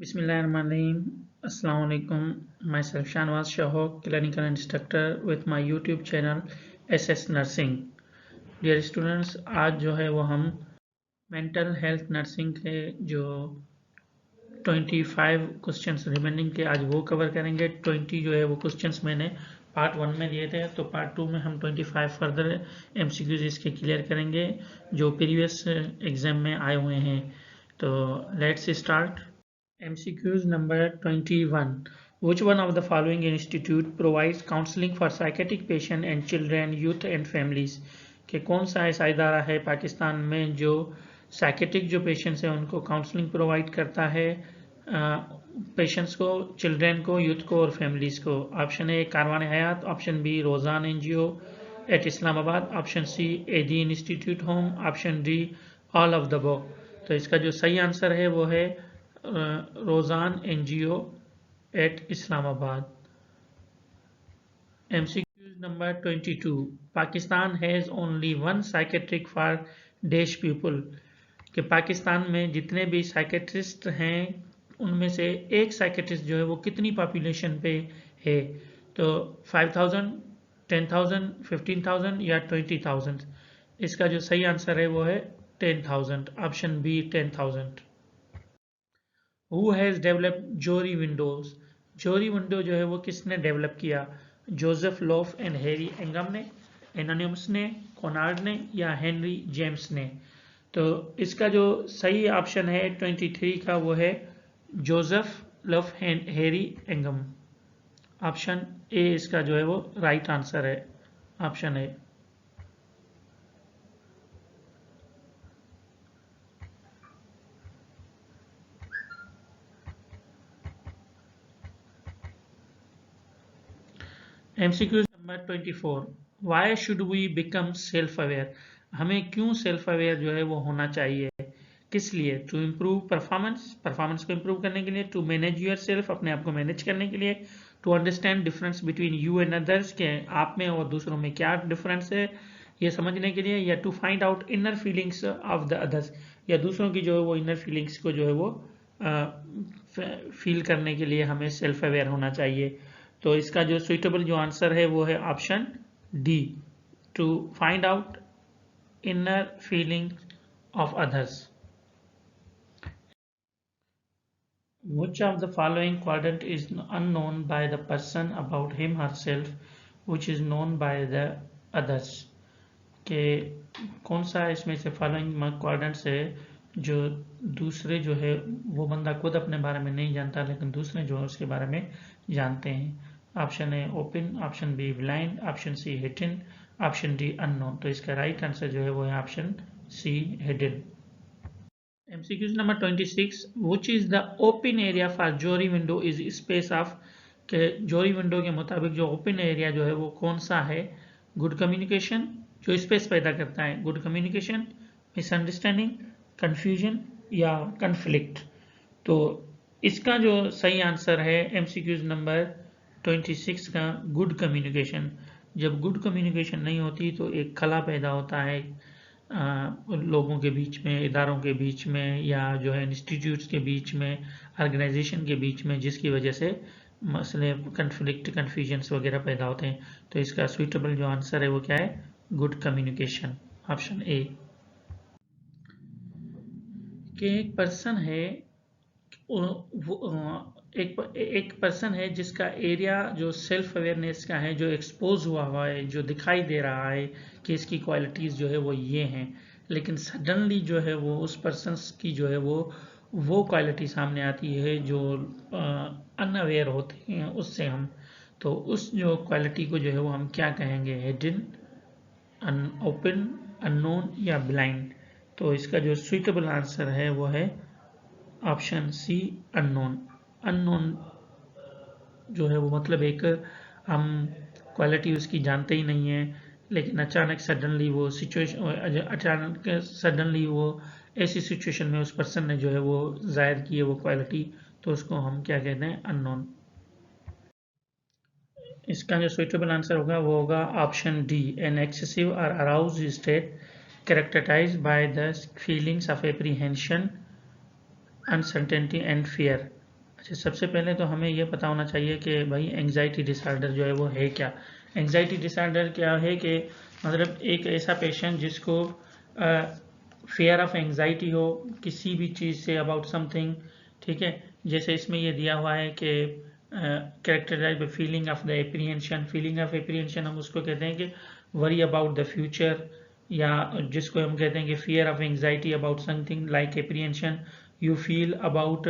Bismillahirrahmanirrahim. Assalamu alaikum. Myself Shanwaz Shahok, clinical instructor with my YouTube channel SS Nursing. Dear students, आज जो है वो हम mental health nursing के जो 25 क्वेश्चंस रिमेनिंग के आज वो कवर करेंगे। 20 जो है वो क्वेश्चंस मैंने पार्ट 1 में दिए थे, तो पार्ट 2 में हम 25 फर्दर MCQs इसके क्लियर करेंगे जो प्रीवियस एग्जाम में आए हुए हैं। तो let's start. MCQs number 21. Which one of the following institute provides counseling for psychiatric patient and children, youth and families? कि कौन सा ऐसा इदारा है पाकिस्तान में जो साइकेट्रिक जो पेशेंट्स हैं उनको काउंसलिंग प्रोवाइड करता है, पेशेंट्स को, चिल्ड्रेन को, यूथ को और फैमिलीज को? Option A Karwan Hayat, option B Rozan NGO at Islamabad, option C Edhi institute home, option D all of the above. तो इसका जो सही आंसर है वो है रोजान NGO at Islamabad. MCQ number 22. Pakistan has only one psychiatric for Daesh people. कि पाकिस्तान में जितने भी साइकेट्रिस्ट हैं उनमें से एक साइकेट्रिस्ट जो है वो कितनी पॉपुलेशन पे है? तो 5000, 10,000, 15,000 या 20,000? इसका जो सही आंसर है वो है 10,000, option B 10,000। Who has developed Johari windows? Johari window जो है वो किसने डेवलप किया? जोसेफ लोफ एंड हैरी एंगम ने, एनोनिमस ने, कोनार्ड ने या हेनरी जेम्स ने? तो इसका जो सही ऑप्शन है 23 का वो है जोसेफ लोफ एंड हैरी एंगम। ऑप्शन ए इसका जो है वो राइट आंसर है, option A. MCQ number 24. Why should we become self aware? हमें क्यों सेल्फ अवेयर जो है वो होना चाहिए? किस लिए? टू इम्प्रूव परफॉर्मेंस, परफॉर्मेंस को इम्प्रूव करने के लिए, टू मैनेज यूर सेल्फ, अपने आप को मैनेज करने के लिए, to understand difference between you and others, के आप में और दूसरों में क्या डिफरेंस है ये समझने के लिए, या to find out inner feelings of the others, या दूसरों की जो है वो इनर फीलिंग्स को जो है वो फील करने के लिए हमें सेल्फ अवेयर होना चाहिए। तो इसका जो सुइटेबल जो आंसर है वो है option D, to find out inner feeling of others. Which of the following quadrant is unknown by the person about him herself which is known by the others? के कौन सा इसमें से फॉलोइंग क्वाड्रेंट्स है जो दूसरे जो है वो बंदा खुद अपने बारे में नहीं जानता लेकिन दूसरे जो है उसके बारे में जानते हैं? Option A open, option B blind, option C hidden, option D unknown. तो इसका राइट आंसर जो है वो है option C hidden. MCQ number 26. Which is the open area for Johari window is space of? के जोरी विंडो के मुताबिक जो ओपन एरिया जो है वो कौन सा है? गुड कम्युनिकेशन, जो स्पेस पैदा करता है, गुड कम्युनिकेशन, मिसअंडरस्टैंडिंग, कंफ्यूजन या कन्फ्लिक्ट? तो इसका जो सही आंसर है MCQ नंबर 26 का गुड कम्युनिकेशन। जब गुड कम्युनिकेशन नहीं होती तो एक खला पैदा होता है लोगों के बीच में, इदारों के बीच में, या जो है इंस्टीट्यूट्स के बीच में, ऑर्गेनाइजेशन के बीच में, जिसकी वजह से मसले, कन्फ्लिक्ट, कन्फ्यूजन्स वगैरह पैदा होते हैं। तो इसका सुइटेबल जो आंसर है वो क्या है? Good communication, option A. कि एक पर्सन है, एक पर्सन है जिसका एरिया जो सेल्फ अवेयरनेस का है, जो एक्सपोज हुआ है, जो दिखाई दे रहा है कि इसकी क्वालिटीज़ जो है वो ये हैं, लेकिन सडनली जो है वो उस पर्सन की जो है वो क्वालिटी सामने आती है जो अनअवेयर होते हैं उससे हम। तो उस जो क्वालिटी को जो है वो हम क्या कहेंगे? हिडन, ओपन, अननोन या ब्लाइंड? तो इसका जो सुइटेबल आंसर है वो है ऑप्शन सी अननोन। अननोन जो है वो मतलब एक हम क्वालिटी उसकी जानते ही नहीं है, लेकिन अचानक सडनली वो सिचुएशन, अचानक सडनली वो ऐसी सिचुएशन में उस पर्सन ने जो है वो जाहिर की है वो क्वालिटी, तो उसको हम क्या कहते हैं? अननोन। इसका जो सुइटेबल आंसर होगा वो होगा ऑप्शन डी, एन एक्सेसिव और aroused state characterized by the feelings of apprehension, uncertainty and fear. अच्छा, सबसे पहले तो हमें ये पता होना चाहिए कि भाई एंग्जाइटी डिसऑर्डर जो है वो है क्या। एंग्जाइटी डिसऑर्डर क्या है कि मतलब एक ऐसा पेशेंट जिसको फियर ऑफ एंग्जाइटी हो किसी भी चीज़ से, अबाउट समथिंग, ठीक है। जैसे इसमें ये दिया हुआ है कि characterize by feeling of the apprehension. Feeling of apprehension हम उसको कहते हैं कि वरी अबाउट द फ्यूचर, या जिसको हम कहते हैं कि fear of anxiety about something like apprehension you feel about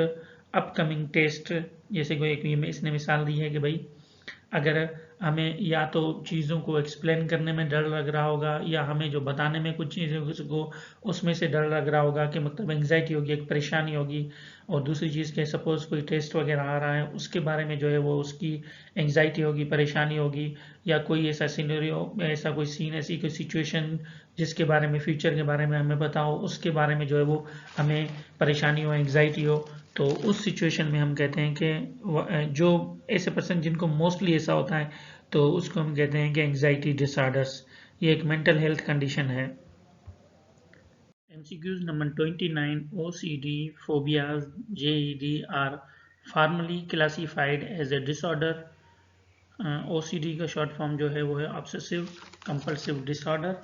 upcoming test. जैसे कोई एक इसने मिसाल दी है कि भाई अगर हमें या तो चीज़ों को एक्सप्लेन करने में डर लग रहा होगा, या हमें जो बताने में कुछ चीज़ों को उसमें से डर लग रहा होगा, कि मतलब एंग्जाइटी होगी, एक परेशानी होगी। और दूसरी चीज़ के सपोज कोई टेस्ट वगैरह आ रहा है उसके बारे में जो है वो उसकी एंग्जाइटी होगी, परेशानी होगी। या कोई ऐसा सिनेरियो, ऐसा कोई सीन, ऐसी कोई सिचुएशन जिसके बारे में, फ्यूचर के बारे में हमें पता हो, उसके बारे में जो है वो हमें परेशानी हो, एंग्जाइटी हो। तो उस सिचुएशन में हम कहते हैं कि जो ऐसे पर्सन जिनको मोस्टली ऐसा होता है तो उसको हम कहते हैं कि एंग्जाइटी डिसऑर्डर्स। ये एक मेंटल हेल्थ कंडीशन है। MCQs number 29, OCD, phobias, JED are formally classified as a disorder। OCD का शॉर्ट फॉर्म जो है वो है ऑब्सेसिव कंपल्सिव डिसऑर्डर,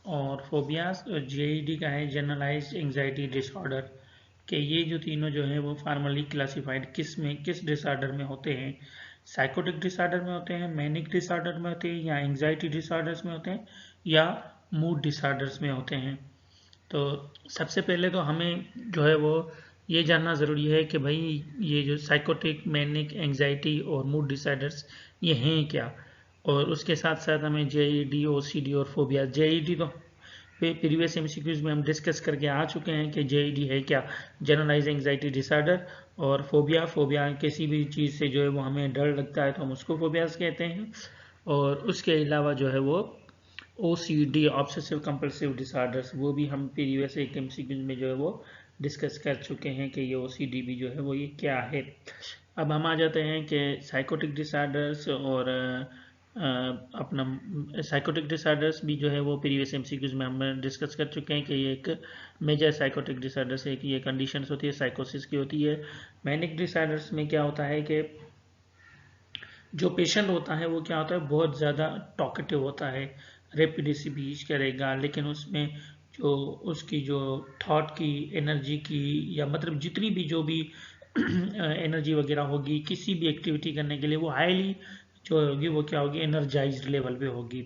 और फोबियाज और JED का है जनरलाइज्ड एंग्जाइटी डिसऑर्डर। कि ये जो तीनों जो है वो फार्मली क्लासिफाइड किस में, किस डिसऑर्डर में होते हैं। साइकोटिक डिसऑर्डर में होते हैं, मैनिक डिसऑर्डर में होते हैं, या एंग्जाइटी डिसऑर्डर्स में होते हैं, या मूड डिसऑर्डर्स में होते हैं। तो सबसे पहले तो हमें जो है वो ये जानना ज़रूरी है कि भाई ये जो साइकोटिक, मैनिक, एंग्जाइटी और मूड डिसऑर्डर्स ये हैं क्या। और उसके साथ साथ हमें JED, OCD और फोबिया। JED तो प्रीवियस MCQs में हम डिस्कस करके आ चुके हैं कि JED है क्या, जनरलाइज एंग्जाइटी डिसऑर्डर। और फोबिया, फोबिया किसी भी चीज़ से जो है वो हमें डर लगता है तो हम उसको फोबियाज कहते हैं। और उसके अलावा जो है वो OCD, ऑब्सेसिव कंपल्सिव डिसऑर्डर्स, वो भी हम प्रीवियस एक MCQs में जो है वो डिस्कस कर चुके हैं कि ये OCD भी जो है वो ये क्या है। अब हम आ जाते हैं कि साइकोटिक डिसऑर्डर्स और अपना साइकोटिक डिसऑर्डर्स भी जो है वो प्रीवियस MCQs में हम डिस्कस कर चुके हैं कि ये एक मेजर साइकोटिक डिसऑर्डर्स है, कि ये कंडीशंस होती है साइकोसिस की होती है। मैनिक डिसऑर्डर्स में क्या होता है कि जो पेशेंट होता है वो क्या होता है, बहुत ज़्यादा टॉकेटिव होता है, रैपिड स्पीच करेगा, लेकिन उसमें जो उसकी जो थॉट की, एनर्जी की, या मतलब जितनी भी जो भी एनर्जी वगैरह होगी किसी भी एक्टिविटी करने के लिए, वो हाईली जो होगी वो क्या होगी, एनर्जाइज्ड लेवल पे होगी।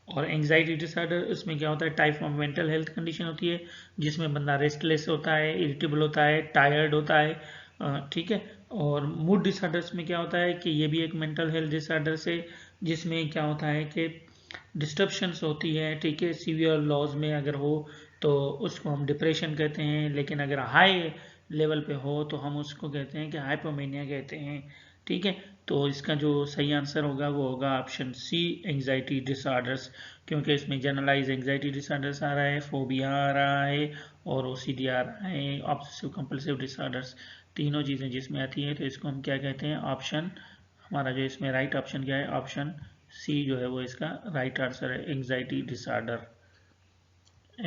और एंग्जाइटी डिसऑर्डर, उसमें क्या होता है, type of mental health condition होती है जिसमें बंदा रेस्टलेस होता है, इरिटेबल होता है, टायर्ड होता है, ठीक है। और मूड डिसऑर्डर्स में क्या होता है कि ये भी एक मेंटल हेल्थ डिसऑर्डर से, जिसमें क्या होता है कि डिस्टर्बशंस होती है, ठीक है। सीवियर लॉज में अगर हो तो उसको हम डिप्रेशन कहते हैं, लेकिन अगर हाई लेवल पे हो तो हम उसको कहते हैं कि हाइपोमेनिया कहते हैं, ठीक है। तो इसका जो सही आंसर होगा वो होगा ऑप्शन सी, एंग्जाइटी डिसऑर्डर्स। क्योंकि इसमें जनरलाइज एंग्जाइटी डिसऑर्डर्स आ रहा है, फोबिया आ रहा है, और OCD आ रहा है, ऑब्सेसिव कंपल्सिव डिसऑर्डर्स, तीनों चीज़ें जिसमें आती हैं। तो इसको हम क्या कहते हैं, ऑप्शन, हमारा जो इसमें राइट ऑप्शन क्या है, ऑप्शन सी जो है वो इसका राइट आंसर है, anxiety disorder.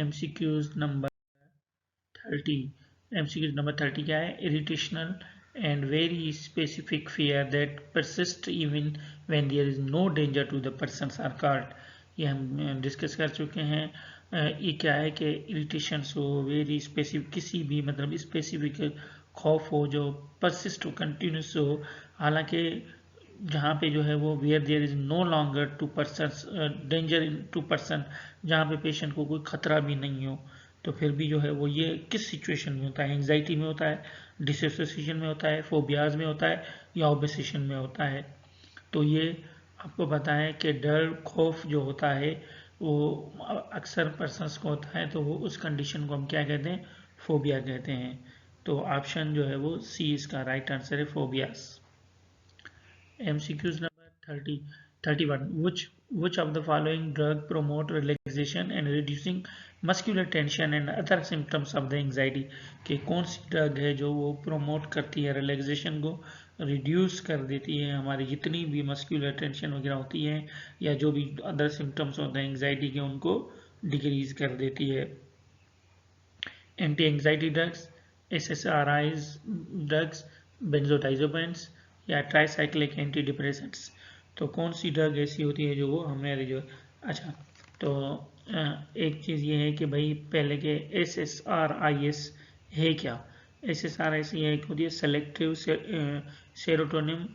MCQs number 30। MCQs number 30 क्या है, इरिटेशनल and very specific fear that persists even when there is no danger to the persons are caught। ये हम डिस्कस कर चुके हैं। ये क्या है कि इरिटेशन हो, वेरी स्पेसिफिक, किसी भी मतलब स्पेसिफिक खौफ हो जो परसिस्ट हो, कंटिन्यूस हो, हालांकि जहाँ पे जो है वो where there is no longer to person danger in to person, जहाँ पे पेशेंट को कोई खतरा भी नहीं हो, तो फिर भी जो है वो ये किस सिचुएशन में होता है, एंग्जाइटी में होता है, डिसोसिएशन में होता है, फोबियाज में होता है, या ऑब्सेशन में होता है। तो ये आपको पता है कि डर, खौफ जो होता है वो अक्सर पर्सनस को होता है, तो वो उस कंडीशन को हम क्या कहते हैं, फोबिया कहते हैं। तो ऑप्शन जो है वो सी इसका राइट आंसर है, phobias. MCQs number 30, 31. Which of the following drug promote relaxation and reducing muscular tension and other symptoms of the anxiety? कि कौन सी ड्रग है जो वो प्रोमोट करती है रिलैक्सेशन को, रिड्यूस कर देती है हमारी जितनी भी मस्कुलर टेंशन वगैरह होती है, या जो भी अदर सिम्टम्स होते हैं एंग्जाइटी के उनको डिक्रीज कर देती है। Anti anxiety drugs, SSRIs drugs, benzodiazepines या ट्राईसाइक्लिक एंटी डिप्रेसेंट्स। तो कौन सी ड्रग ऐसी होती है जो वो हमारे जो अच्छा तो एक चीज़ ये है कि भाई पहले के SSRIs है क्या। SSRIs ये एक होती है सेलेक्टिव सेरोटोनिन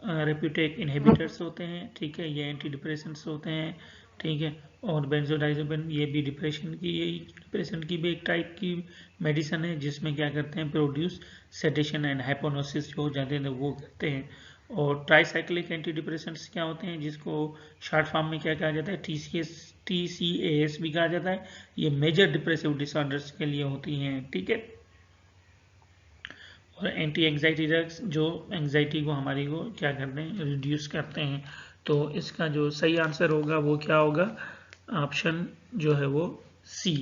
रेप्यूटेक इनहिबिटर्स होते हैं, ठीक है, ये एंटी डिप्रेसेंट्स होते हैं, ठीक है। और बेंजोडाइजेपिन ये भी डिप्रेशन की भी एक टाइप की मेडिसिन है, जिसमें क्या करते हैं प्रोड्यूस सेडेशन एंड हाइपोनोसिस जो हो जाते हैं वो करते हैं। और ट्राईसाइक्लिक एंटी डिप्रेसेंट्स क्या होते हैं, जिसको शॉर्ट फॉर्म में क्या कहा जाता है, TCAS भी कहा जाता है। ये मेजर डिप्रेसिव डिसऑर्डर्स के लिए होती हैं, ठीक है। और एंटी एंग्जाइटी ड्रग्स जो एंग्जाइटी को हमारी को क्या करते हैं, रिड्यूस करते हैं। तो इसका जो सही आंसर होगा वो क्या होगा, ऑप्शन जो है वो सी,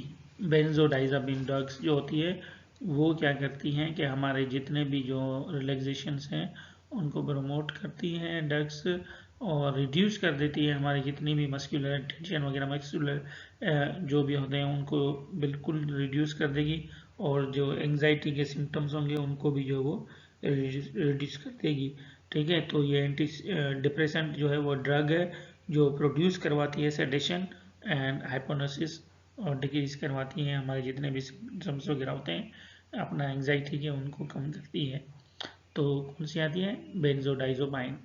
बेंजोडाइजापिन ड्रग्स जो होती है वो क्या करती हैं कि हमारे जितने भी जो रिलैक्सेशंस हैं उनको प्रमोट करती हैं ड्रग्स, और रिड्यूस कर देती है हमारी जितनी भी मस्कुलर टेंशन वगैरह, मस्कुलर जो भी होते हैं उनको बिल्कुल रिड्यूस कर देगी। और जो एंग्जाइटी के सिम्टम्स होंगे उनको भी जो वो रिड्यूस कर देगी, ठीक है। तो ये एंटी डिप्रेसेंट जो है वो ड्रग है जो प्रोड्यूस करवाती है सेडेशन एंड हाइपोनोसिस, और डिक्रीज करवाती है हमारे जितने भी सिम्टम्स वगैरह होते हैं अपना एंग्जाइटी के, उनको कम करती है। तो कौन सी आती है, बेंजोडाइजोपाइन।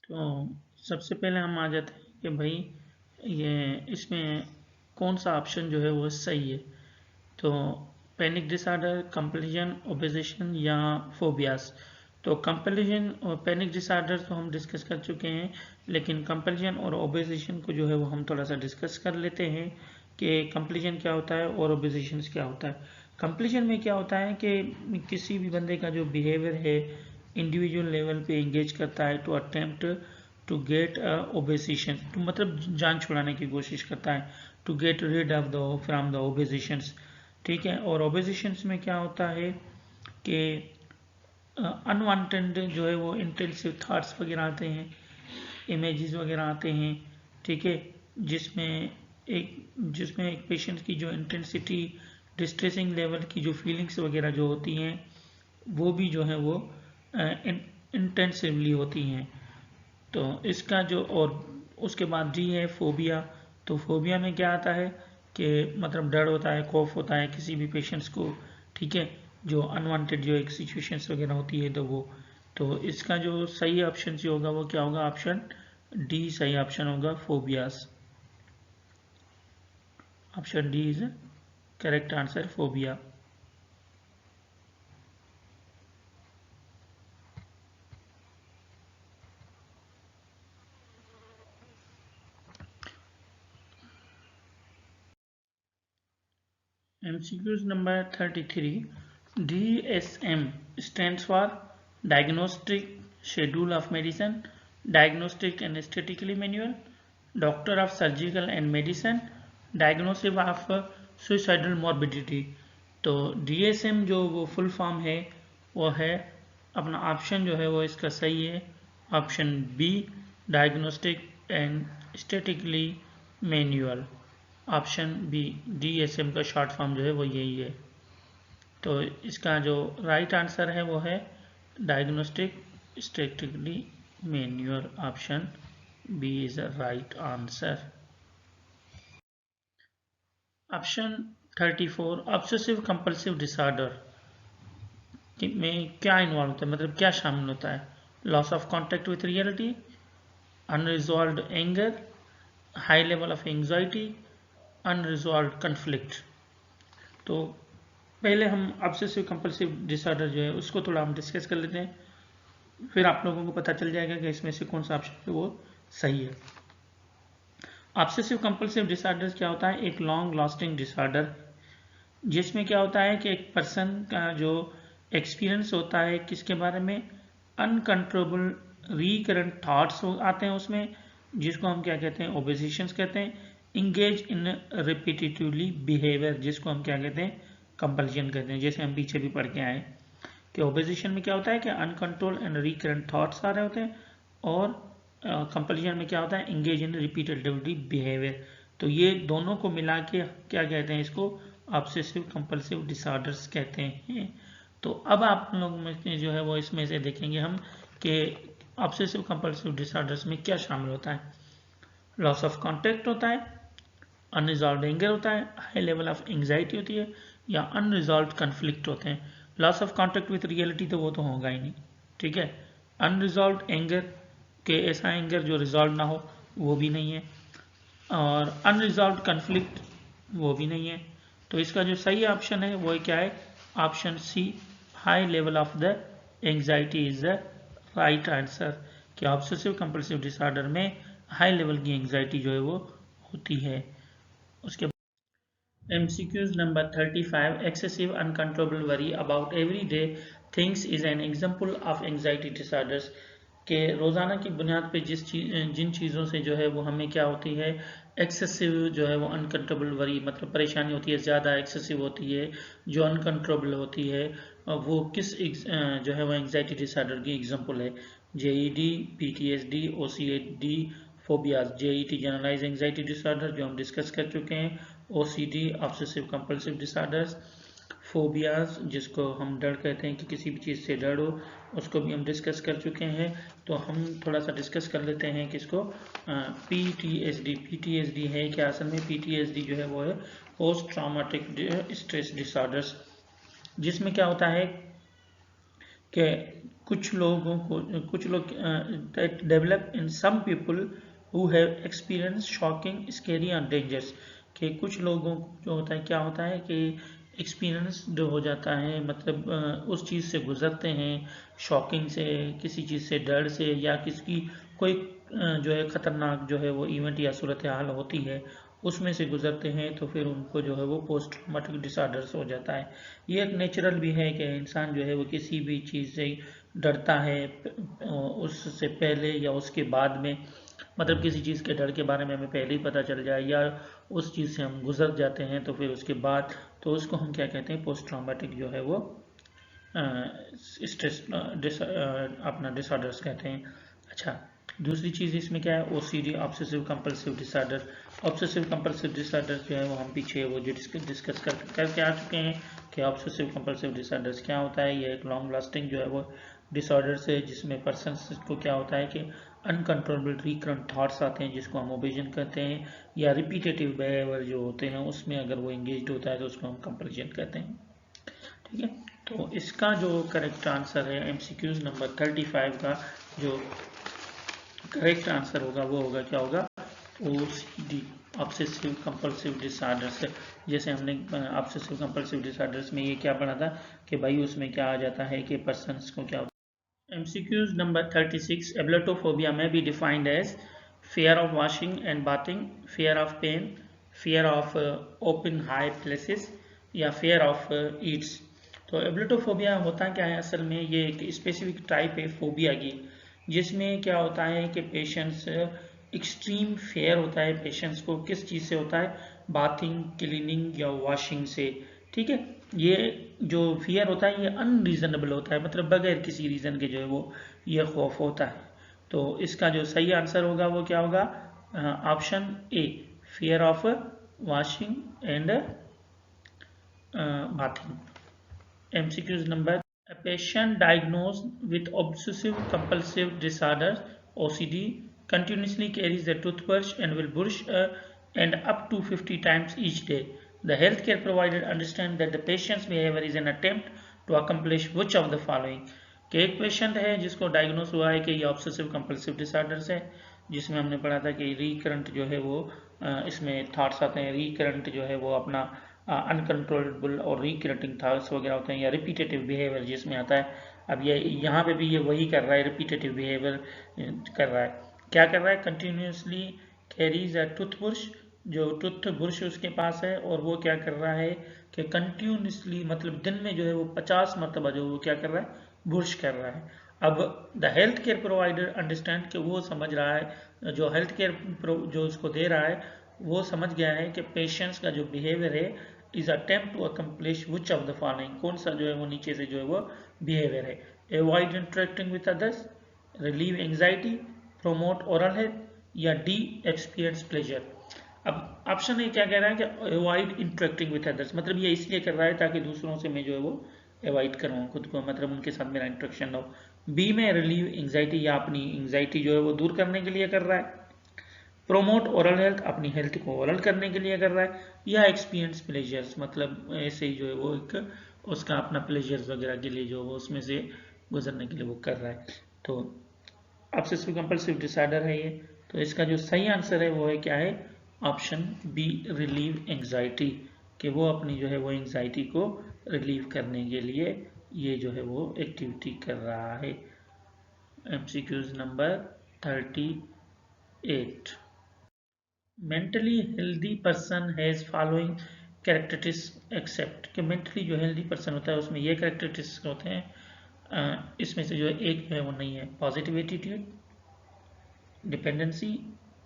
तो सबसे पहले हम आ जाते हैं कि भाई ये इसमें कौन सा ऑप्शन जो है वो सही है। तो पैनिक डिसऑर्डर, कंपल्शन, ओबेसेशन या फोबियास। तो कंपल्शन और पैनिक डिसऑर्डर तो हम डिस्कस कर चुके हैं, लेकिन कंपल्शन और ओबेसेशन को जो है वो हम थोड़ा सा डिस्कस कर लेते हैं कि कंपल्शन क्या होता है और ओबेसेशन क्या होता है। कंपल्शन में क्या होता है कि किसी भी बंदे का जो बिहेवियर है इंडिविजुअल लेवल पे एंगेज करता है to attempt to get obsession, तो मतलब जान छुड़ाने की कोशिश करता है, to get rid of the from the obsessions, ठीक है। और ओबेसिशंस में क्या होता है कि अनवांटेड जो है वो इंटेंसिव थॉट्स वगैरह आते हैं, इमेजेस वगैरह आते हैं, ठीक है, जिसमें एक पेशेंट की जो इंटेंसिटी, डिस्ट्रेसिंग लेवल की जो फीलिंग्स वगैरह जो होती हैं वो भी जो है वो इंटेंसिवली होती हैं। तो इसका जो, और उसके बाद डी है फोबिया। तो फोबिया में क्या आता है कि मतलब डर होता है, खौफ होता है किसी भी पेशेंट्स को, ठीक है, जो अनवांटेड जो एक सिचुएशंस वगैरह होती है तो इसका जो सही ऑप्शन जो होगा वो क्या होगा, ऑप्शन डी सही ऑप्शन होगा, phobias. Option D is correct answer, phobia. MCQs number 33. DSM stands for Diagnostic Schedule of Medicine, Diagnostic and Statistically Manual, Doctor of Surgical and Medicine, Diagnosis of Suicidal Morbidity। तो DSM जो वो full form है वो है अपना option जो है वो इसका सही है, option B, diagnostic and statistically manual. Option B, DSM का शॉर्ट फॉर्म जो है वो यही है। तो इसका जो राइट आंसर है वो है diagnostic statistically manual, option B is the right answer. Option 34, obsessive compulsive disorder में क्या इन्वॉल्व होता है, मतलब क्या शामिल होता है, loss of contact with reality, unresolved anger, high level of anxiety, unresolved conflict. तो पहले हम ऑब्सेसिव कंपल्सिव डिसऑर्डर जो है उसको थोड़ा हम डिस्कस कर लेते हैं, फिर आप लोगों को पता चल जाएगा कि इसमें से कौन सा ऑप्शन है वो सही है। ऑब्सेसिव कंपल्सिव डिसऑर्डर क्या होता है, एक लॉन्ग लास्टिंग डिसऑर्डर जिसमें क्या होता है कि एक पर्सन का जो एक्सपीरियंस होता है किसके बारे में, अनकंट्रोलेबल रिकरेंट थॉट्स आते हैं उसमें, जिसको हम क्या कहते हैं, ओबेसिशंस कहते हैं। इंगेज इन रिपीटेटिवली बिहेवियर, जिसको हम क्या कहते हैं, कंपल्शन कहते हैं। जैसे हम पीछे भी पढ़ के आए कि ओबेसिशन में क्या होता है कि अनकंट्रोल एंड रिकरेंट थॉट्स आ रहे होते हैं, और कंपल्शन में क्या होता है, इंगेज इन रिपीटेटिवली बिहेवियर। तो ये दोनों को मिला के क्या कहते हैं, इसको ऑब्सेसिव कंपल्सिव डिसऑर्डर्स कहते हैं। तो अब आप लोग में जो है वो इसमें से देखेंगे हम कि ऑब्सेसिव कंपल्सिव डिसऑर्डर्स में क्या शामिल होता है। लॉस ऑफ कॉन्टेक्ट होता है, अनरिजॉल्व एंगर होता है, हाई लेवल ऑफ एंग्जाइटी होती है, या अनरिजॉल्व कन्फ्लिक्ट होते हैं। Loss of contact with reality तो वो तो होगा ही नहीं, ठीक है। अनरिजॉल्व एंगर के ऐसा एंगर जो रिजॉल्व ना हो वो भी नहीं है, और अनरिजॉल्व कन्फ्लिक्ट वो भी नहीं है। तो इसका जो सही ऑप्शन है वो क्या है, option C, high level of the anxiety is the right answer. कि ऑब्सेसिव कंपल्सिव डिसऑर्डर में हाई लेवल की एंग्जाइटी जो है वो होती है। उसके MCQs number 35, excessive uncontrollable worry about everyday things is an example of anxiety disorders। के रोज़ाना की बुनियाद पे जिन चीज़ों से जो है वो हमें क्या होती है, एक्सेसिव जो है वो अनकंट्रोलेबल वरी मतलब परेशानी होती है, ज़्यादा एक्सेसिव होती है, जो अनकंट्रोलेबल होती है, वो किस जो है वो एंग्जाइटी डिसऑर्डर की एग्जांपल है। GAD, PTSD, OCD, phobias. GAD generalize anxiety disorder जो हम डिस्कस कर चुके हैं, OCD obsessive compulsive disorders, phobias जिसको हम डर कहते हैं कि किसी भी चीज़ से डर हो, उसको भी हम डिस्कस कर चुके हैं। तो हम थोड़ा सा डिस्कस कर लेते हैं कि इसको PTSD है क्या। असल में PTSD जो है वो है पोस्ट ट्रॉमेटिक स्ट्रेस डिसऑर्डर्स, जिसमें क्या होता है कि कुछ लोग develop in some people who have experience shocking, scary और डेंजर्स। कि कुछ लोगों को जो होता है क्या होता है कि एक्सपीरियंस जो हो जाता है, मतलब उस चीज़ से गुजरते हैं, शॉकिंग से, किसी चीज़ से डर से, या किसी कोई जो है ख़तरनाक जो है वो इवेंट या सूरत हाल होती है उसमें से गुजरते हैं, तो फिर उनको जो है वो पोस्ट ट्रॉमेटिक डिसऑर्डर्स हो जाता है। ये एक नेचुरल भी है कि इंसान जो है वो किसी भी चीज़ से डरता है, उससे पहले या उसके बाद में, मतलब किसी चीज़ के डर के बारे में हमें पहले ही पता चल जाए, या उस चीज़ से हम गुजर जाते हैं तो फिर उसके बाद, तो उसको हम क्या कहते हैं, पोस्ट ट्रॉमेटिक जो है वो स्ट्रेस अपना डिसऑर्डर्स कहते हैं। अच्छा, दूसरी चीज़ इसमें क्या है, OCD obsessive compulsive disorder. Obsessive compulsive disorder जो है वो हम पीछे वो जो डिस्कस करके आ चुके हैं कि ऑब्सेसिव कंपल्सिव डिसऑर्डर्स क्या होता है। ये एक लॉन्ग लास्टिंग जो है वो डिसऑर्डर्स है, जिसमें पर्सन को क्या होता है कि अनकंट्रोलेबल रिकरेंट थॉट्स आते हैं, जिसको हम ओबेजन कहते हैं, या रिपीटेटिव बिहेवियर जो होते हैं उसमें अगर वो एंगेज होता है तो उसको हम कंपल्जन कहते हैं, ठीक है। तो इसका जो करेक्ट आंसर है MCQs नंबर 35 का जो करेक्ट आंसर होगा वो होगा क्या होगा, OCD ऑब्सेसिव कंपल्सिव डिसऑर्डर्स। जैसे हमने ऑब्सेसिव कंपल्सिव डिसऑर्डर्स में ये क्या पढ़ा था कि भाई उसमें क्या आ जाता है कि पर्सन्स को क्या। MCQs number 36, ablutophobia may be defined as fear of washing and bathing, fear of pain, fear of open high places, या fear of eats। तो एब्लुटोफोबिया होता क्या है, असल में ये एक स्पेसिफिक टाइप है फोबिया की, जिसमें क्या होता है कि पेशेंट्स एक्सट्रीम फेयर होता है पेशेंट्स को, किस चीज़ से होता है, बाथिंग, क्लीनिंग या वॉशिंग से, ठीक है। ये जो फियर होता है ये अनरीजनेबल होता है, मतलब बगैर किसी रीज़न के जो है वो ये खौफ होता है। तो इसका जो सही आंसर होगा वो क्या होगा, option A, fear of washing and bathing. MCQs number, a patient diagnosed with obsessive compulsive disorder OCD continuously carries a toothbrush and will brush and up to 50 times each day. The healthcare provider understands that the patient's behavior is an attempt to accomplish which of the following। कि एक patient है जिसको diagnose हुआ है कि ये obsessive compulsive disorders है, जिसमें हमने पढ़ा था कि रिकरेंट जो है वो इसमें थॉट्स आते हैं, रिकरेंट जो है वो अपना अनकंट्रोलेबल और रिकरेंटिंग थॉट्स वगैरह होते हैं, या रिपीटेटिव बिहेवियर जिसमें आता है। अब ये यहाँ पे भी ये वही कर रहा है, रिपीटेटिव बिहेवियर कर रहा है। क्या कर रहा है, कंटिन्यूसली कैरीज अ टूथब्रश, जो टूथ ब्रश उसके पास है, और वो क्या कर रहा है कि कंटिन्यूसली मतलब दिन में जो है वो 50 मरतबा जो वो क्या कर रहा है, ब्रश कर रहा है। अब the health care provider understand कि वो समझ रहा है, जो हेल्थ केयर जो उसको दे रहा है वो समझ गया है कि पेशेंट्स का जो बिहेवियर है is attempt to accomplish which of the following, कौन सा जो है वो नीचे से जो है वो बिहेवियर है, avoid interacting with others, relieve anxiety, promote oral health, या डी एक्सपीरियंस प्लेजर। अब ऑप्शन ए क्या कह रहा है कि अवॉइड इंटरेक्टिंग विथ अदर्स, मतलब ये इसलिए कर रहा है ताकि दूसरों से मैं जो है वो अवॉइड करूँ खुद को, मतलब उनके साथ मेरा इंटरेक्शन हो। बी में रिलीव एंग्जाइटी, या अपनी एंग्जाइटी जो है वो दूर करने के लिए कर रहा है। प्रोमोट ओरल हेल्थ, अपनी हेल्थ को ओरल करने के लिए कर रहा है। या एक्सपीरियंस प्लेजर्स, मतलब ऐसे ही जो है वो एक उसका अपना प्लेजर्स वगैरह के लिए जो वो उसमें से गुजरने के लिए वो कर रहा है। तो ऑब्सेसिव कंपल्सिव डिसऑर्डर है ये। तो इसका जो सही आंसर है वो है क्या है, ऑप्शन बी, रिलीव एंग्जाइटी, कि वो अपनी जो है वो एंग्जाइटी को रिलीव करने के लिए ये जो है वो एक्टिविटी कर रहा है। MCQs number 38। Mentally healthy person has following characteristics except, कि मेंटली जो हेल्दी पर्सन होता है उसमें ये कैरेक्टरिस्टिक्स होते हैं, इसमें से जो एक जो है वो नहीं है। Positive attitude, dependency,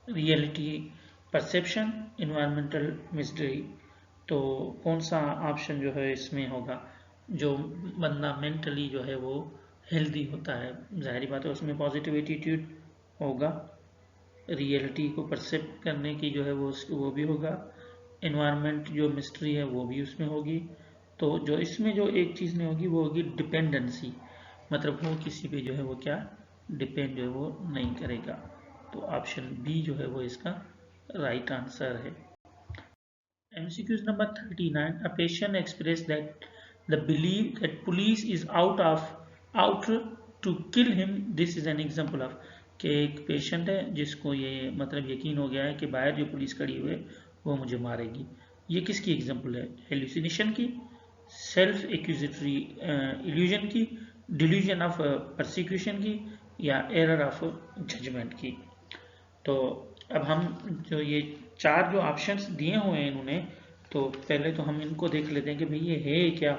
reality perception, environmental mystery. तो कौन सा ऑप्शन जो है इसमें होगा, जो बंदा मेंटली जो है वो हेल्दी होता है, जाहिर बात है उसमें पॉजिटिव एटीट्यूड होगा, रियलिटी को परसेप्ट करने की जो है वो भी होगा, इन्वायरमेंट जो मिस्ट्री है वो भी उसमें होगी। तो जो इसमें जो एक चीज़ नहीं होगी वो होगी डिपेंडेंसी, मतलब वो किसी पे जो है वो क्या डिपेंड जो है वो नहीं करेगा। तो ऑप्शन बी जो है वो इसका राइट आंसर है। MCQ number 39. A patient expressed that the belief that police is out to kill him. This is an example of, कि एक पेशेंट है जिसको ये मतलब यकीन हो गया है कि बाहर जो पुलिस खड़ी हुई है वो मुझे मारेगी। ये किसकी एग्जाम्पल है, हेलुसिनेशन की, सेल्फ एक्यूजेटरी इल्यूजन की, डिल्यूजन ऑफ परसिक्यूशन की, या एरर ऑफ जजमेंट की। तो अब हम जो ये चार जो ऑप्शंस दिए हुए हैं इन्होंने, तो पहले तो हम इनको देख लेते हैं कि भाई ये है क्या।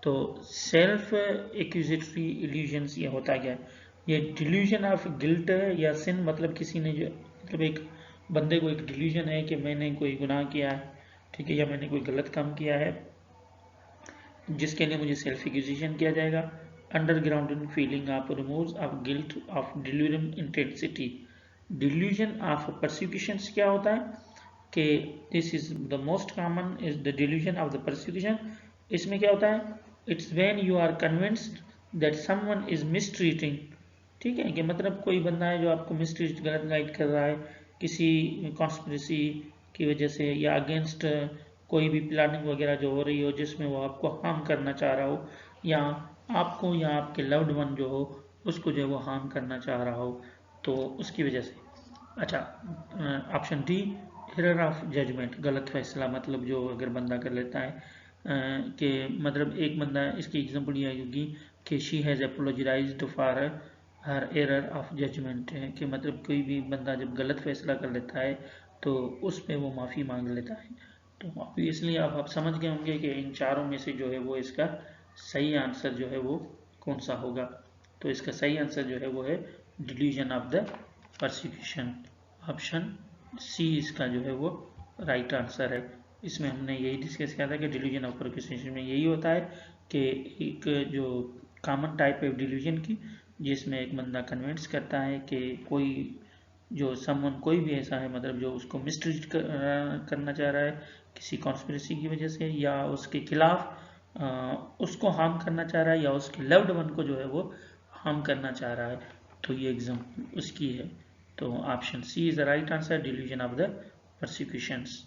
तो सेल्फ एक्यूजेटरी इल्यूजन्स ये होता क्या है, ये डिल्यूजन ऑफ गिल्ट है या सिन, मतलब किसी ने जो मतलब एक बंदे को एक डिल्यूजन है कि मैंने कोई गुनाह किया है, ठीक है, या मैंने कोई गलत काम किया है जिसके लिए मुझे सेल्फ एक्यूजेशन किया जाएगा। Underground feeling of remorse of guilt of delusion intensity. Delusion of persecution क्या होता है कि this is the most common is the delusion of the persecution. इसमें क्या होता है, it's when you are convinced that someone is mistreating, ठीक है, कि मतलब कोई बंदा है जो आपको मिसट्रीट गलत गाइड कर रहा है किसी कॉन्स्पिरेसी की वजह से, या अगेंस्ट कोई भी प्लानिंग वगैरह जो हो रही हो जिसमें वो आपको हार्म करना चाह रहा हो, या आपको या आपके लव्ड वन जो हो उसको जो है वो हार्म करना चाह रहा हो, तो उसकी वजह से। अच्छा, option D, error of judgement, गलत फैसला, मतलब जो अगर बंदा कर लेता है कि मतलब एक बंदा, इसकी एग्जांपल ये होगी कि she has apologised for her error of judgement, है कि मतलब कोई भी बंदा जब गलत फैसला कर लेता है तो उस पर वो माफ़ी मांग लेता है। तो ऑब्वियसली आप समझ गए होंगे कि इन चारों में से जो है वो इसका सही आंसर जो है वो कौन सा होगा। तो इसका सही आंसर जो है वो है delusion of the persecution, option C इसका जो है वो राइट आंसर है। इसमें हमने यही डिस्कस किया था कि डिल्यूजन ऑफ परसिक्यूशन में यही होता है कि एक जो कॉमन टाइप है डिल्यूजन की, जिसमें एक बंदा कन्विंस करता है कि कोई जो समवन कोई भी ऐसा है मतलब जो उसको मिसट्रीट करना चाह रहा है किसी कॉन्स्पिरेसी की वजह से, या उसके खिलाफ उसको हार्म करना चाह रहा है, या उसके लव्ड वन को जो है वो हार्म करना चाह रहा है, तो ये एग्जाम्पल उसकी है। तो option C is the right answer, delusion of the persecutions,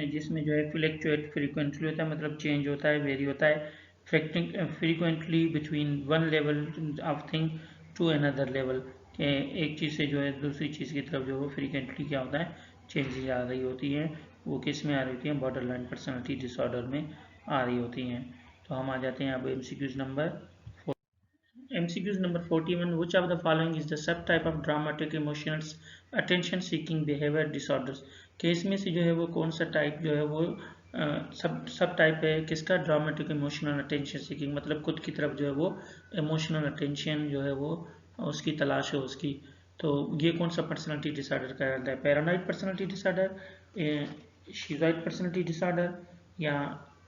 जिसमें जो है फ्लक्चुएट फ्रीक्वेंटली होता है, मतलब चेंज होता है, वेरी होता है frequently between one level of thing to another level, के एक चीज़ से जो है दूसरी चीज़ की तरफ जो है फ्रीक्वेंटली क्या होता है, चेंजेस आ रही होती हैं। वो किस में आ रही होती हैं, बॉर्डर लाइन पर्सनैलिटी डिसऑर्डर में आ रही होती हैं। तो हम आ जाते हैं अब MCQs number MCQs number 41. Which of the following is the subtype of dramatic emotions attention seeking behavior disorders? Case में से जो है वो कौन सा टाइप जो है वो सब टाइप है किसका, ड्रामेटिक इमोशनल अटेंशन सीकिंग, मतलब खुद की तरफ जो है वो इमोशनल अटेंशन जो है वो उसकी तलाश है उसकी। तो ये कौन सा पर्सनालिटी डिसऑर्डर का रहता है, paranoid personality disorder, schizoid personality disorder, या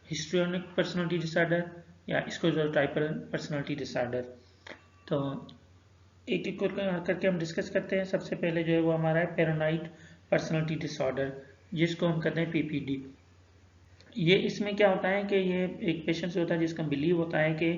हिस्ट्रियोनिक पर्सनालिटी डिसऑर्डर, या स्किज़ोटाइपल पर्सनालिटी डिसऑर्डर। तो एक एक करके हम डिस्कस करते हैं। सबसे पहले जो है वो हमारा है पैरानॉइड पर्सनालिटी डिसऑर्डर, जिसको हम कहते हैं पीपीडी। ये इसमें क्या होता है कि ये एक पेशेंट से होता है जिसका बिलीव होता है कि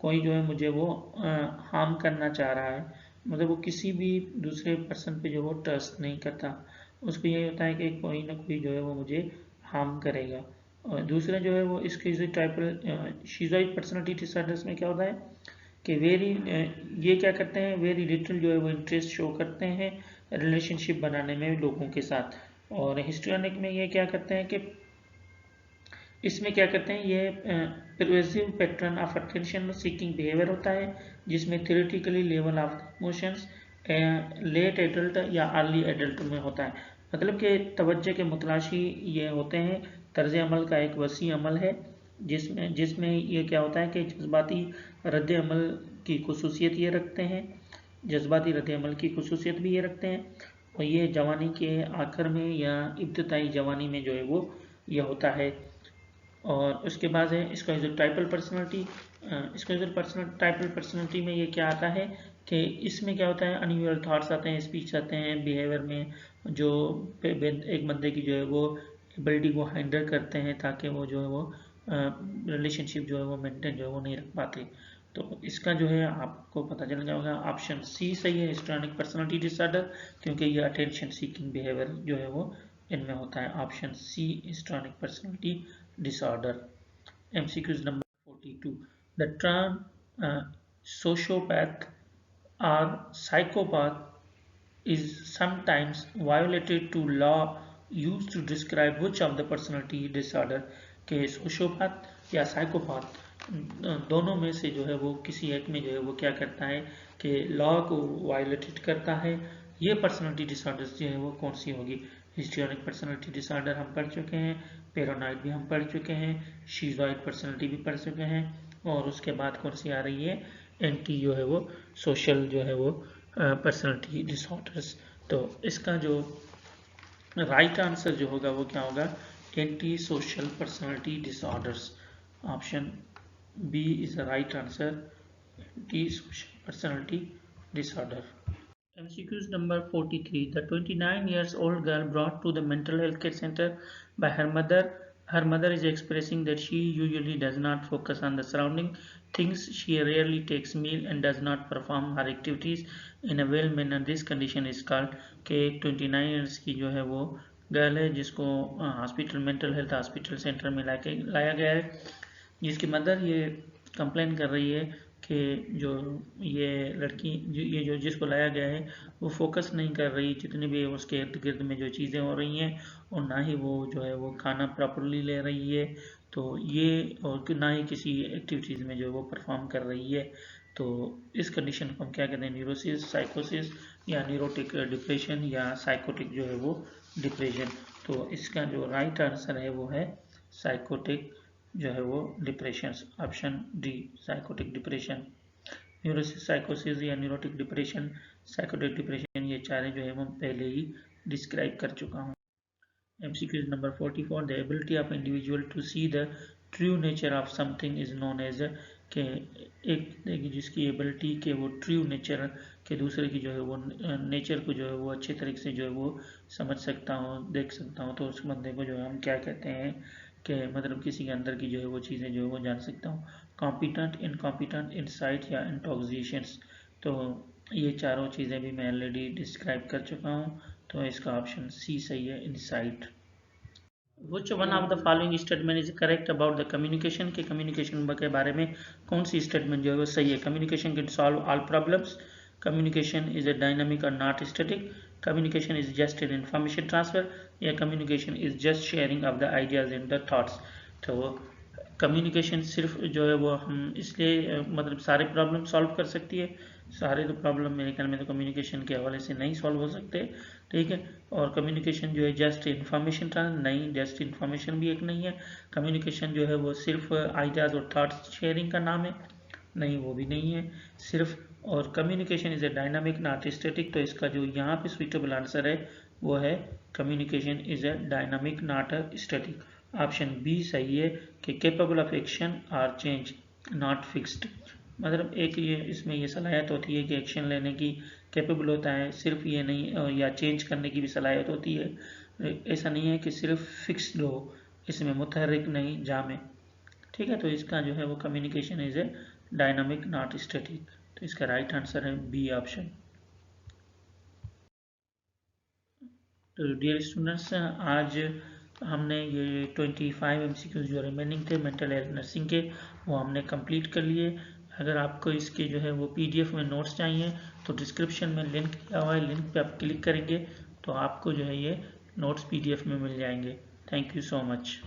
कोई जो है मुझे वो हार्म करना चाह रहा है, मतलब वो किसी भी दूसरे पर्सन पे जो वो ट्रस्ट नहीं करता, उसको यही होता है कि कोई ना कोई जो है वो मुझे हार्म करेगा। और दूसरा जो है वो शिज़ोइड पर्सनालिटी डिसऑर्डर्स में क्या होता है कि ये क्या करते हैं, वेरी लिटिल जो है वो इंटरेस्ट शो करते हैं रिलेशनशिप बनाने में लोगों के साथ। और हिस्ट्रियोनिक में ये क्या करते हैं कि इसमें क्या करते हैं, ये pervasive pattern of attention seeking behaviour होता है, जिसमें theoretically level of emotions late adult या अर्ली एडल्ट में होता है, मतलब कि तवज्जो के मुतलाशी ये होते हैं। तर्ज अमल का एक वसी अमल है, जिसमें जिसमें ये क्या होता है कि जज्बाती रद्द अमल की खुसूसियत ये रखते हैं, जज्बाती रद्द अमल की खुसूसियत भी ये रखते हैं, और ये जवानी के आखिर में या इब्तदाई जवानी में जो है वो ये होता है। और उसके बाद है स्क्वाइजल टाइपल पर्सनालिटी। टाइपल पर्सनालिटी में ये क्या आता है कि इसमें क्या होता है, अनयूजुअल थॉट्स आते हैं, स्पीच आते हैं, बिहेवियर में जो एक बंदे की जो है वो एबिलिटी को हाइंडर करते हैं, ताकि वो जो है वो रिलेशनशिप जो है वो मेंटेन जो है वो नहीं रख पाते। तो इसका जो है आपको पता चल जाएगा, ऑप्शन सी सही है, हिस्ट्रॉनिक पर्सनालिटी डिसऑर्डर, क्योंकि ये अटेंशन सीकिंग बिहेवियर जो है वो इनमें होता है। Option C histrionic personality disorder. MCQs number 42. The term sociopath or psychopath is sometimes violated to law used to describe which of the personality disorder के सोशोपैथ या साइकोपैथ दोनों में से जो है वो किसी एक में जो है वो क्या करता है कि लॉ को वायलेटेड करता है। ये पर्सनालिटी डिसऑर्डर्स जो है वो कौन सी होगी, हिस्ट्रियोनिक पर्सनालिटी डिसऑर्डर हम पढ़ चुके हैं, पैरानॉइड भी हम पढ़ चुके हैं, शिज़ोइड पर्सनालिटी भी पढ़ चुके हैं, और उसके बाद कौन सी आ रही है, एंटी जो है वो सोशल जो है वो पर्सनालिटी डिसऑर्डर्स। तो इसका जो राइट आंसर जो होगा वो क्या होगा, anti social personality disorders. Option B is the right answer, anti social personality disorder. MCQs number 43. The 29 years old girl brought to the mental health care center by her mother. Her mother is expressing that she usually does not focus on the surrounding things. She rarely takes meal and does not perform her activities in a well manner. This condition is called कि 29 years की जो है वो girl है, जिसको hospital mental health hospital centre में लाया गया है, जिसकी मदर ये कंप्लेन कर रही है कि जो ये लड़की ये जो जिसको लाया गया है वो फोकस नहीं कर रही, जितने भी उसके इर्द गिर्द में जो चीज़ें हो रही हैं, और ना ही वो जो है वो खाना प्रॉपरली ले रही है, तो ये और ना ही किसी एक्टिविटीज़ में जो है वो परफॉर्म कर रही है। तो इस कंडीशन को हम क्या कहते हैं, न्यूरोसिस, साइकोसिस या न्यूरोटिक डिप्रेशन या साइकोटिक जो है वो डिप्रेशन। तो इसका जो राइट आंसर है वो है साइकोटिक जो है वो depression, option D psychotic depression. Neurosis, साइकोसिस या न्यूरोटिक डिप्रेशन, साइकोटिक डिप्रेशन, ये चारे जो है वो पहले ही डिस्क्राइब कर चुका हूँ। MCQ number 44. The ability of individual to see the true nature of something is known as के एक जिसकी एबिलिटी के वो ट्रू नेचर के दूसरे की जो है वो नेचर को जो है वो अच्छे तरीके से जो है वो समझ सकता हूँ, देख सकता हूँ, तो उस बंदे को जो है हम क्या कहते हैं कि मतलब किसी के अंदर की जो है वो चीज़ें जो है वो जान सकता हूँ। कॉम्पिटेंट, इनकॉम्पिटेंट, इंसाइट या इंटॉक्सिएशंस, तो ये चारों चीज़ें भी मैं ऑलरेडी डिस्क्राइब कर चुका हूँ, तो इसका ऑप्शन सी सही है, insight. Which one of the following statement is correct about the communication के communication के बारे में कौन सी statement जो है वो सही है? Communication can solve all problems. Communication is a dynamic or not static. Communication is just an information transfer. या communication is just sharing of the ideas and the thoughts. तो कम्युनिकेशन सिर्फ जो है वो हम इसलिए मतलब सारे प्रॉब्लम सॉल्व कर सकती है, सारे तो प्रॉब्लम मेरे ख्याल में तो कम्युनिकेशन के हवाले से नहीं सॉल्व हो सकते, ठीक है। और कम्युनिकेशन जो है जस्ट इन्फॉर्मेशन नहीं, जस्ट इन्फॉर्मेशन भी एक नहीं है। कम्युनिकेशन जो है वो सिर्फ आइडियाज़ और थॉट्स शेयरिंग का नाम है, नहीं वो भी नहीं है सिर्फ। और communication is a dynamic not static, तो इसका जो यहाँ पे सुइटेबल आंसर है वो है communication is a dynamic not static. Option B सही है कि capable of action or change not fixed, मतलब एक ये इसमें ये सलाहियत होती है कि एक्शन लेने की, कैपेबल होता है, सिर्फ ये नहीं या चेंज करने की भी सलाहियत होती है। ऐसा नहीं है कि सिर्फ फिक्स्ड हो, इसमें मुतहर्रिक नहीं जामे। ठीक है, तो इसका जो है वो communication is a dynamic not static. तो इसका राइट आंसर है बी ऑप्शन। तो डियर स्टूडेंट्स, आज हमने ये 25 MCQs जो रिमेनिंग थे मेंटल हेल्थ नर्सिंग के, वो हमने कंप्लीट कर लिए। अगर आपको इसके जो है वो PDF में नोट्स चाहिए तो डिस्क्रिप्शन में लिंक दिया हुआ है, लिंक पे आप क्लिक करेंगे तो आपको जो है ये नोट्स PDF में मिल जाएंगे। Thank you so much.